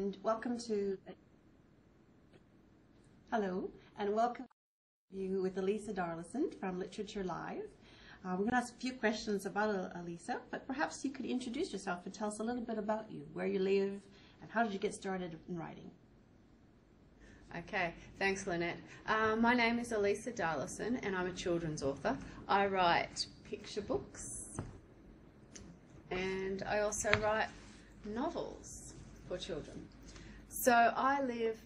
and welcome to hello and welcome to you with Aleesah Darlison from Literature Live. We're going to ask a few questions about Aleesah, but perhaps you could introduce yourself and tell us a little bit about you, where you live, and how did you get started in writing? Okay, thanks Lynette. My name is Aleesah Darlison and I'm a children's author. I write picture books and I also write novels for children. So I live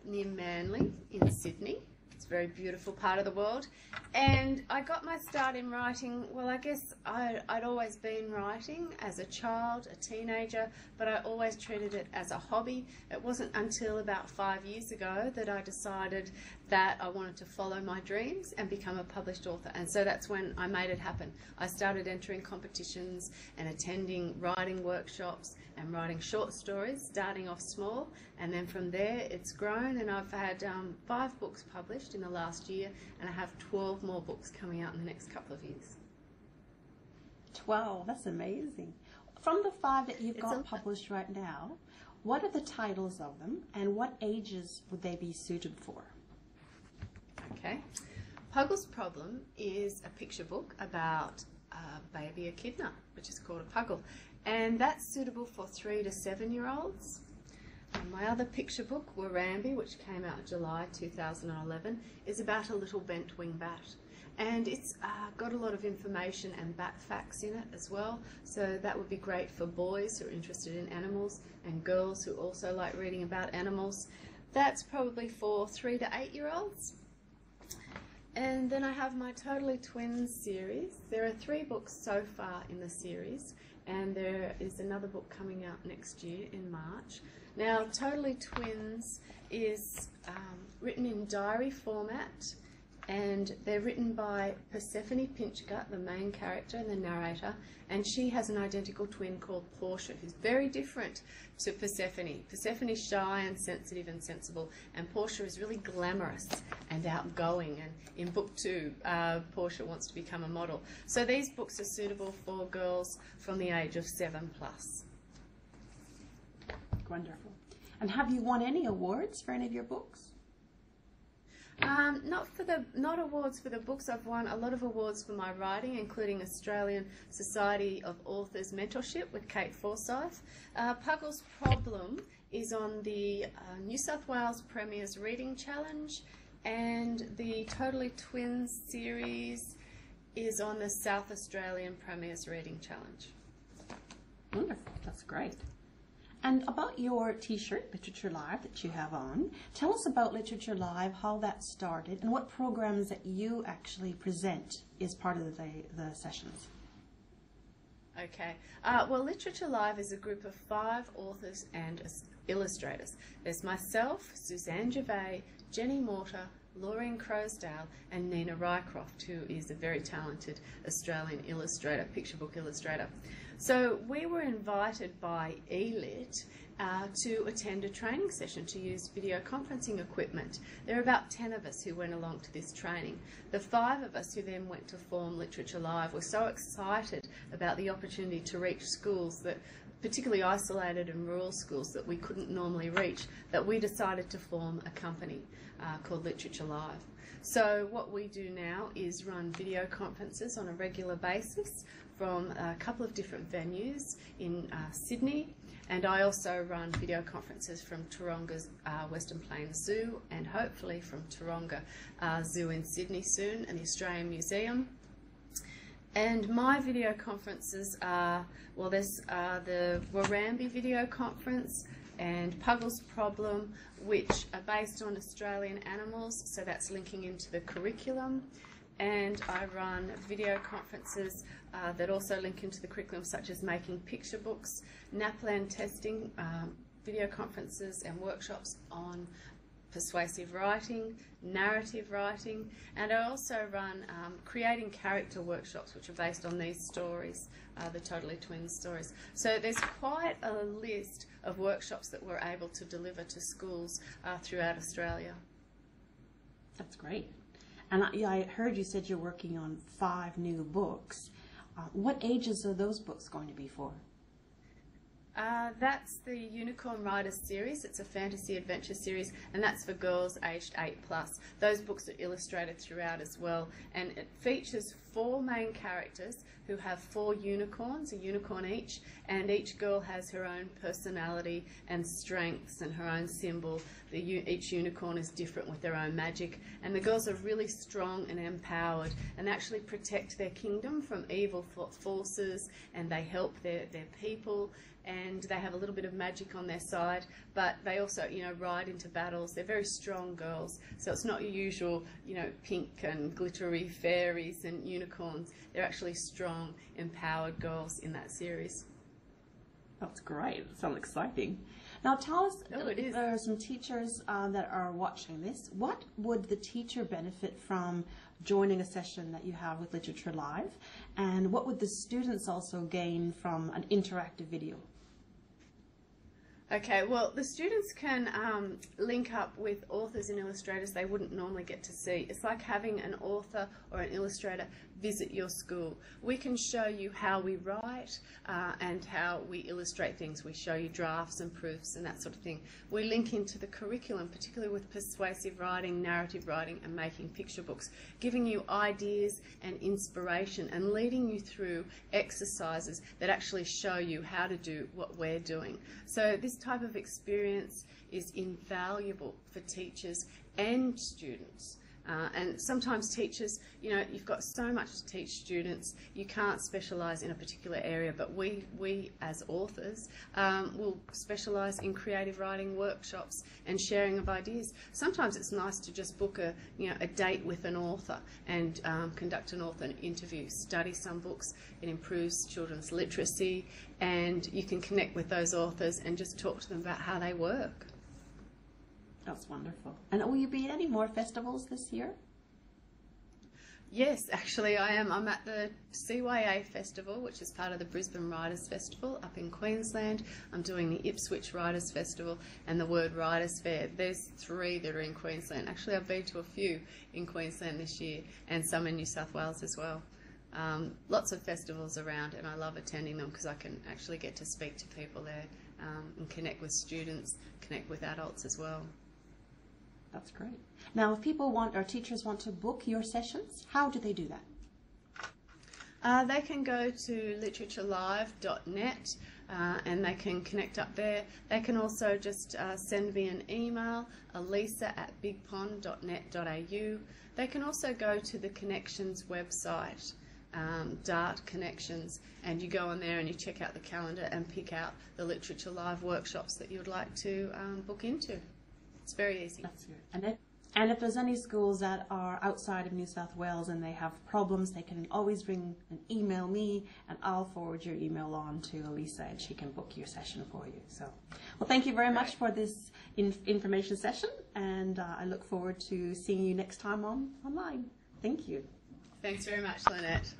near Manly in Sydney. It's a very beautiful part of the world. And I got my start in writing, well, I guess I'd always been writing as a child, a teenager, but I always treated it as a hobby. It wasn't until about 5 years ago that I decided that I wanted to follow my dreams and become a published author. And so that's when I made it happen. I started entering competitions and attending writing workshops and writing short stories, starting off small, and then from there it's grown, and I've had 5 books published in the last year, and I have 12 more books coming out in the next couple of years. 12, that's amazing. From the 5 that you've got published right now, what are the titles of them and what ages would they be suited for? Okay. Puggle's Problem is a picture book about a baby echidna, which is called a puggle, and that's suitable for 3 to 7-year-olds. My other picture book, Warrambi, which came out in July 2011, is about a little bent wing bat. And it's got a lot of information and bat facts in it as well, so that would be great for boys who are interested in animals and girls who also like reading about animals. That's probably for 3 to 8-year-olds. And then I have my Totally Twins series. There are 3 books so far in the series, and there is another book coming out next year in March. Now, Totally Twins is written in diary format, and they're written by Persephone Pinchgut, the main character and the narrator, and she has an identical twin called Portia, who's very different to Persephone. Persephone's shy and sensitive and sensible, and Portia is really glamorous and outgoing, and in book 2, Portia wants to become a model. So these books are suitable for girls from the age of 7+. Wonderful. And have you won any awards for any of your books? Not awards for the books. I've won a lot of awards for my writing, including Australian Society of Authors Mentorship with Kate Forsyth. Puggle's Problem is on the New South Wales Premier's Reading Challenge, and the Totally Twins series is on the South Australian Premier's Reading Challenge. Wonderful. That's great. And about your t-shirt, Literature Live, that you have on, tell us about Literature Live, how that started, and what programs that you actually present as part of the sessions. Okay. Well, Literature Live is a group of 5 authors and illustrators. There's myself, Suzanne Gervais, Jenny Mortar, Laureen Crosdale, and Nina Rycroft, who is a very talented Australian illustrator, picture book illustrator. So we were invited by ELIT to attend a training session to use video conferencing equipment. There are about 10 of us who went along to this training. The 5 of us who then went to form Literature Live were so excited about the opportunity to reach schools, that particularly isolated and rural schools that we couldn't normally reach, that we decided to form a company called Literature Live. So what we do now is run video conferences on a regular basis from a couple of different venues in Sydney, and I also run video conferences from Taronga's Western Plains Zoo, and hopefully from Taronga Zoo in Sydney soon, and the Australian Museum. And my video conferences are, well, there's the Warrambi video conference and Puggle's Problem, which are based on Australian animals, so that's linking into the curriculum. And I run video conferences that also link into the curriculum, such as making picture books, NAPLAN testing, video conferences and workshops on persuasive writing, narrative writing, and I also run creating character workshops, which are based on these stories, the Totally Twins stories. So there's quite a list of workshops that we're able to deliver to schools throughout Australia. That's great. And I heard you said you're working on 5 new books. What ages are those books going to be for? That's the Unicorn Riders series. It's a fantasy adventure series, and that's for girls aged 8+. Those books are illustrated throughout as well, and it features 4 main characters who have 4 unicorns, a unicorn each, and each girl has her own personality and strengths and her own symbol. Each unicorn is different with their own magic, and the girls are really strong and empowered and actually protect their kingdom from evil forces, and they help their people, and they have a little bit of magic on their side, but they also, you know, ride into battles. They're very strong girls, so it's not your usual, you know, pink and glittery fairies and unicorns. They're actually strong, empowered girls in that series. That's great. It sounds exciting. Now tell us, there are some teachers that are watching this. What would the teacher benefit from joining a session that you have with Literature Live? And what would the students also gain from an interactive video? Okay, well, the students can link up with authors and illustrators they wouldn't normally get to see. It's like having an author or an illustrator visit your school. We can show you how we write and how we illustrate things. We show you drafts and proofs and that sort of thing. We link into the curriculum, particularly with persuasive writing, narrative writing, and making picture books, giving you ideas and inspiration and leading you through exercises that actually show you how to do what we're doing. So this type of experience is invaluable for teachers and students. And sometimes teachers, you know, you've got so much to teach students, you can't specialise in a particular area, but we as authors will specialise in creative writing workshops and sharing of ideas. Sometimes it's nice to just book a date with an author and conduct an author interview, study some books. It improves children's literacy, and you can connect with those authors and just talk to them about how they work. That's wonderful. And will you be at any more festivals this year? Yes, actually I am. I'm at the CYA Festival, which is part of the Brisbane Writers Festival up in Queensland. I'm doing the Ipswich Writers Festival and the Word Writers Fair. There's 3 that are in Queensland. Actually, I've been to a few in Queensland this year and some in New South Wales as well. Lots of festivals around, and I love attending them because I can actually get to speak to people there and connect with students, connect with adults as well. That's great. Now, if people want, or teachers want to book your sessions, how do they do that? They can go to literaturelive.net and they can connect up there. They can also just send me an email, Aleesah@bigpond.net.au. They can also go to the Connections website, Dart Connections, and you go on there and you check out the calendar and pick out the Literature Live workshops that you would like to book into. It's very easy. That's good. And if there's any schools that are outside of New South Wales and they have problems, they can always ring and email me, and I'll forward your email on to Aleesah, and she can book your session for you. So, well, thank you very much for this information session, and I look forward to seeing you next time online. Thank you. Thanks very much, Lynnette.